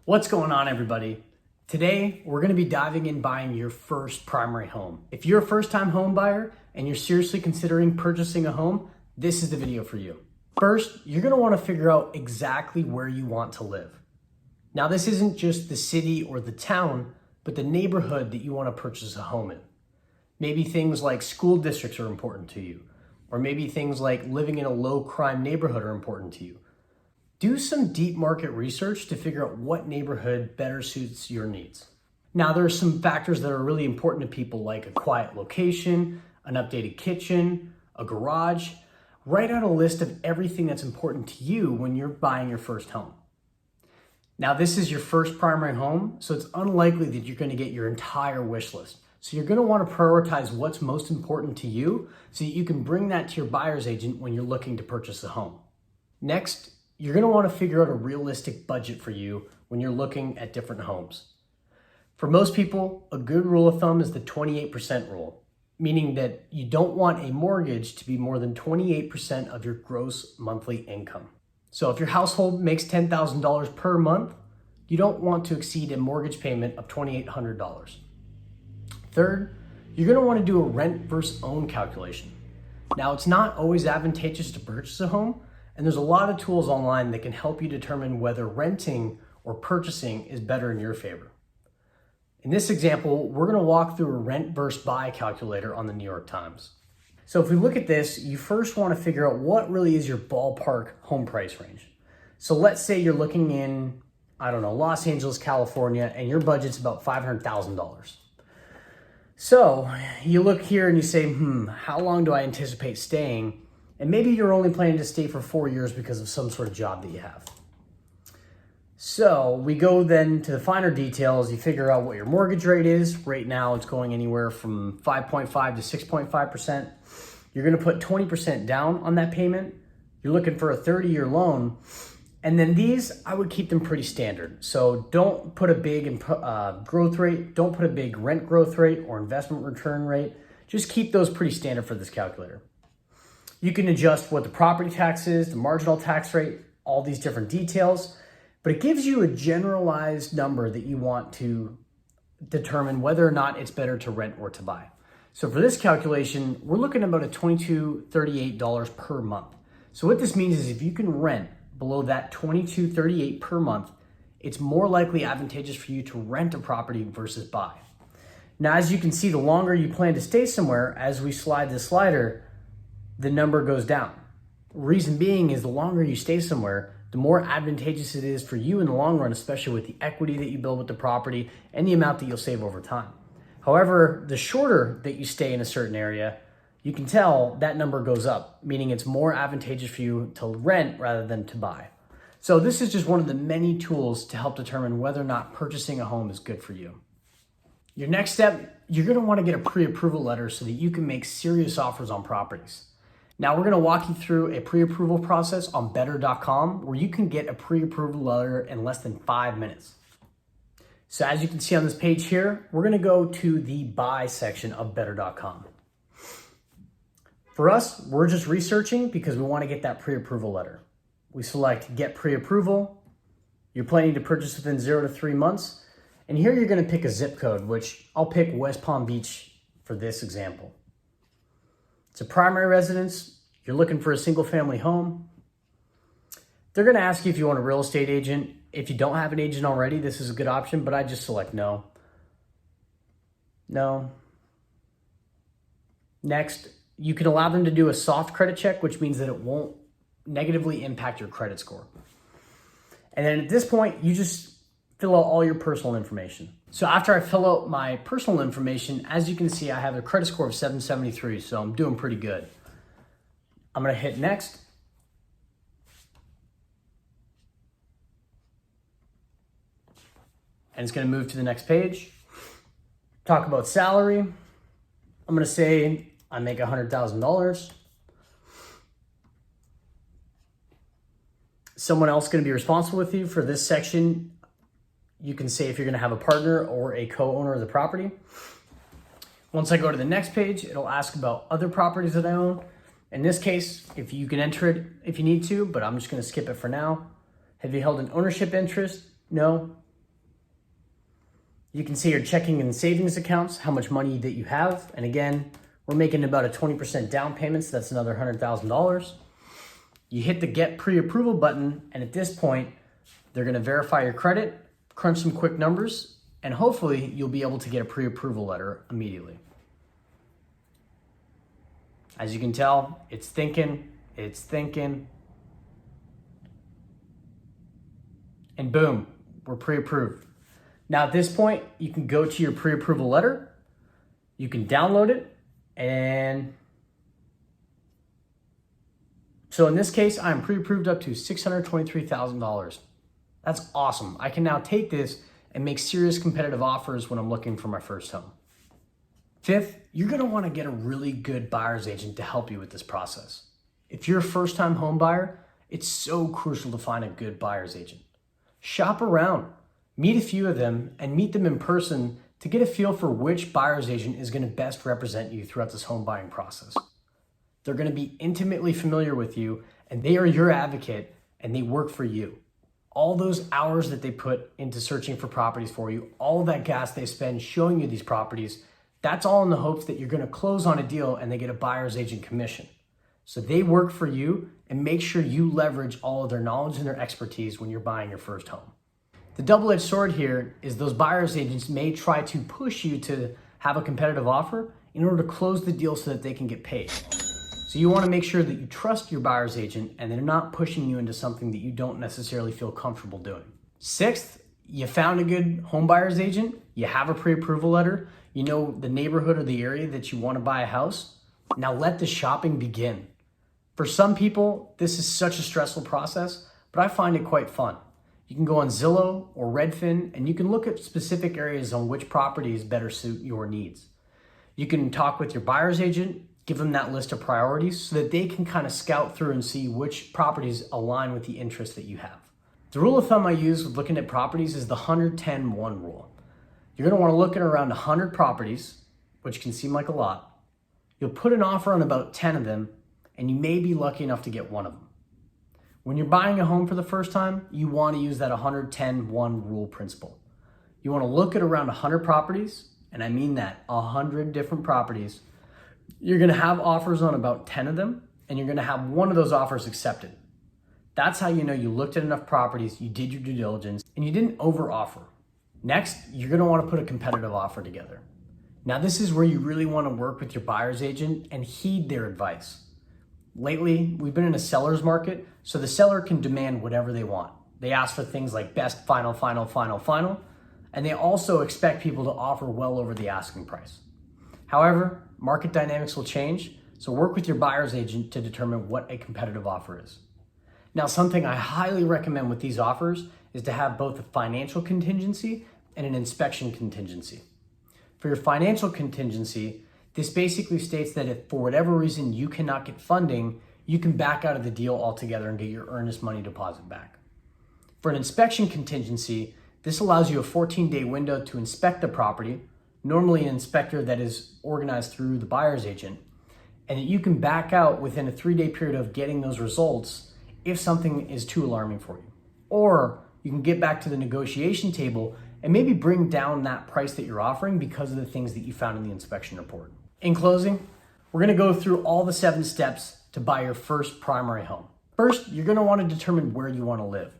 What's going on, everybody? Today, we're going to be diving in buying your first primary home. If you're a first-time home buyer and you're seriously considering purchasing a home, this is the video for you. First, you're going to want to figure out exactly where you want to live. Now, this isn't just the city or the town, but the neighborhood that you want to purchase a home in. Maybe things like school districts are important to you, or maybe things like living in a low-crime neighborhood are important to you. Do some deep market research to figure out what neighborhood better suits your needs. Now, there are some factors that are really important to people, like a quiet location, an updated kitchen, a garage. Write out a list of everything that's important to you when you're buying your first home. Now, this is your first primary home, so it's unlikely that you're going to get your entire wish list. So you're going to want to prioritize what's most important to you so that you can bring that to your buyer's agent when you're looking to purchase a home. Next, you're going to want to figure out a realistic budget for you when you're looking at different homes. For most people, a good rule of thumb is the 28% rule, meaning that you don't want a mortgage to be more than 28% of your gross monthly income. So if your household makes $10,000 per month, you don't want to exceed a mortgage payment of $2,800. Third, you're going to want to do a rent versus own calculation. Now, it's not always advantageous to purchase a home, and there's a lot of tools online that can help you determine whether renting or purchasing is better in your favor. In this example, we're going to walk through a rent versus buy calculator on the New York Times. So if we look at this, you first want to figure out what really is your ballpark home price range. So let's say you're looking in, Los Angeles, California, and your budget's about $500,000. So you look here and you say, how long do I anticipate staying? And maybe you're only planning to stay for 4 years because of some sort of job that you have. So we go then to the finer details. You figure out what your mortgage rate is. Right now it's going anywhere from 5.5 to 6.5%. You're going to put 20% down on that payment. You're looking for a 30-year loan. And then these, I would keep them pretty standard. So don't put a big growth rate. Don't put a big rent growth rate or investment return rate. Just keep those pretty standard for this calculator. You can adjust what the property tax is, the marginal tax rate, all these different details, but it gives you a generalized number that you want to determine whether or not it's better to rent or to buy. So for this calculation, we're looking at about a $22.38 per month. So what this means is if you can rent below that $22.38 per month, it's more likely advantageous for you to rent a property versus buy. Now, as you can see, the longer you plan to stay somewhere, as we slide the slider, the number goes down. Reason being is the longer you stay somewhere, the more advantageous it is for you in the long run, especially with the equity that you build with the property and the amount that you'll save over time. However, the shorter that you stay in a certain area, you can tell that number goes up, meaning it's more advantageous for you to rent rather than to buy. So this is just one of the many tools to help determine whether or not purchasing a home is good for you. Your next step, you're going to want to get a pre-approval letter so that you can make serious offers on properties. Now we're going to walk you through a pre-approval process on better.com where you can get a pre-approval letter in less than 5 minutes. So as you can see on this page here, we're going to go to the buy section of better.com. For us, we're just researching because we want to get that pre-approval letter. We select get pre-approval. You're planning to purchase within 0 to 3 months. And here you're going to pick a zip code, which I'll pick West Palm Beach for this example. It's a primary residence. You're looking for a single family home. They're going to ask you if you want a real estate agent. If you don't have an agent already, this is a good option, but I just select no. No. Next, you can allow them to do a soft credit check, which means that it won't negatively impact your credit score. And then at this point, you just fill out all your personal information. So after I fill out my personal information, as you can see, I have a credit score of 773, so I'm doing pretty good. I'm gonna hit next. And it's gonna move to the next page. Talk about salary. I'm gonna say I make $100,000. Someone else gonna be responsible with you for this section. You can say if you're gonna have a partner or a co-owner of the property. Once I go to the next page, it'll ask about other properties that I own. In this case, if you can enter it if you need to, but I'm just gonna skip it for now. Have you held an ownership interest? No. You can see your checking and savings accounts, how much money that you have. And again, we're making about a 20% down payment, so that's another $100,000. You hit the get pre-approval button, and at this point, they're gonna verify your credit, crunch some quick numbers, and hopefully you'll be able to get a pre-approval letter immediately. As you can tell, it's thinking, and boom, we're pre-approved. Now at this point, you can go to your pre-approval letter, you can download it, and so in this case, I'm pre-approved up to $623,000. That's awesome. I can now take this and make serious competitive offers when I'm looking for my first home. Fifth, you're gonna wanna get a really good buyer's agent to help you with this process. If you're a first-time home buyer, it's so crucial to find a good buyer's agent. Shop around, meet a few of them, and meet them in person to get a feel for which buyer's agent is gonna best represent you throughout this home buying process. They're gonna be intimately familiar with you, and they are your advocate, and they work for you. All those hours that they put into searching for properties for you, all that gas they spend showing you these properties, that's all in the hopes that you're gonna close on a deal and they get a buyer's agent commission. So they work for you, and make sure you leverage all of their knowledge and their expertise when you're buying your first home. The double-edged sword here is those buyer's agents may try to push you to have a competitive offer in order to close the deal so that they can get paid. So you wanna make sure that you trust your buyer's agent and they're not pushing you into something that you don't necessarily feel comfortable doing. Sixth, you found a good home buyer's agent, you have a pre-approval letter, you know the neighborhood or the area that you wanna buy a house. Now let the shopping begin. For some people, this is such a stressful process, but I find it quite fun. You can go on Zillow or Redfin and you can look at specific areas on which properties better suit your needs. You can talk with your buyer's agent, give them that list of priorities so that they can kind of scout through and see which properties align with the interest that you have. The rule of thumb I use with looking at properties is the 110-1 rule. You're gonna wanna look at around 100 properties, which can seem like a lot. You'll put an offer on about 10 of them, and you may be lucky enough to get one of them. When you're buying a home for the first time, you wanna use that 110-1 rule principle. You wanna look at around 100 properties, and I mean that, 100 different properties. You're gonna have offers on about 10 of them, and you're gonna have one of those offers accepted. That's how you know you looked at enough properties, you did your due diligence, and you didn't over-offer. Next, you're gonna wanna put a competitive offer together. Now this is where you really wanna work with your buyer's agent and heed their advice. Lately, we've been in a seller's market, so the seller can demand whatever they want. They ask for things like best, final, and they also expect people to offer well over the asking price. However, market dynamics will change, so work with your buyer's agent to determine what a competitive offer is. Now, something I highly recommend with these offers is to have both a financial contingency and an inspection contingency. For your financial contingency, this basically states that if for whatever reason you cannot get funding, you can back out of the deal altogether and get your earnest money deposit back. For an inspection contingency, this allows you a 14-day window to inspect the property, normally an inspector that is organized through the buyer's agent, and that you can back out within a 3-day period of getting those results if something is too alarming for you. Or you can get back to the negotiation table and maybe bring down that price that you're offering because of the things that you found in the inspection report. In closing, we're gonna go through all the 7 steps to buy your first primary home. First, you're gonna wanna determine where you wanna live.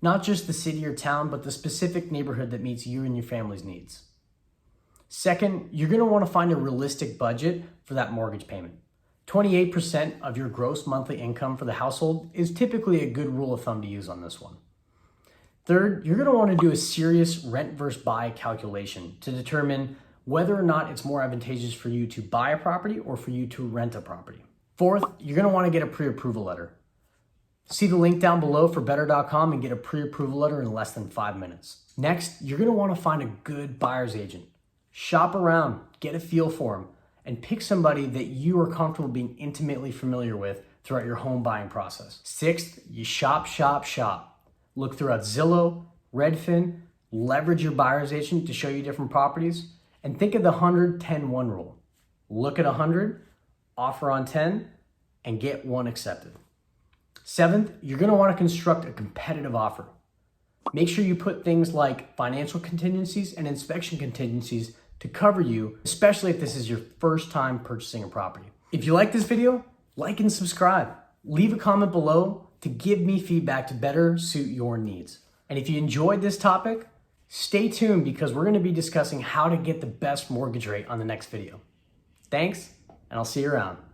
Not just the city or town, but the specific neighborhood that meets you and your family's needs. Second, you're gonna wanna find a realistic budget for that mortgage payment. 28% of your gross monthly income for the household is typically a good rule of thumb to use on this one. Third, you're gonna wanna do a serious rent versus buy calculation to determine whether or not it's more advantageous for you to buy a property or for you to rent a property. Fourth, you're gonna wanna get a pre-approval letter. See the link down below for better.com and get a pre-approval letter in less than 5 minutes. Next, you're gonna wanna find a good buyer's agent. Shop around, get a feel for them, and pick somebody that you are comfortable being intimately familiar with throughout your home buying process. Sixth, you shop. Look throughout Zillow, Redfin, leverage your buyer's agent to show you different properties, and think of the 110-1 rule. Look at 100, offer on 10, and get one accepted. Seventh, you're gonna wanna construct a competitive offer. Make sure you put things like financial contingencies and inspection contingencies to cover you, especially if this is your first time purchasing a property. If you like this video, like and subscribe. Leave a comment below to give me feedback to better suit your needs. And if you enjoyed this topic, stay tuned because we're going to be discussing how to get the best mortgage rate on the next video. Thanks, and I'll see you around.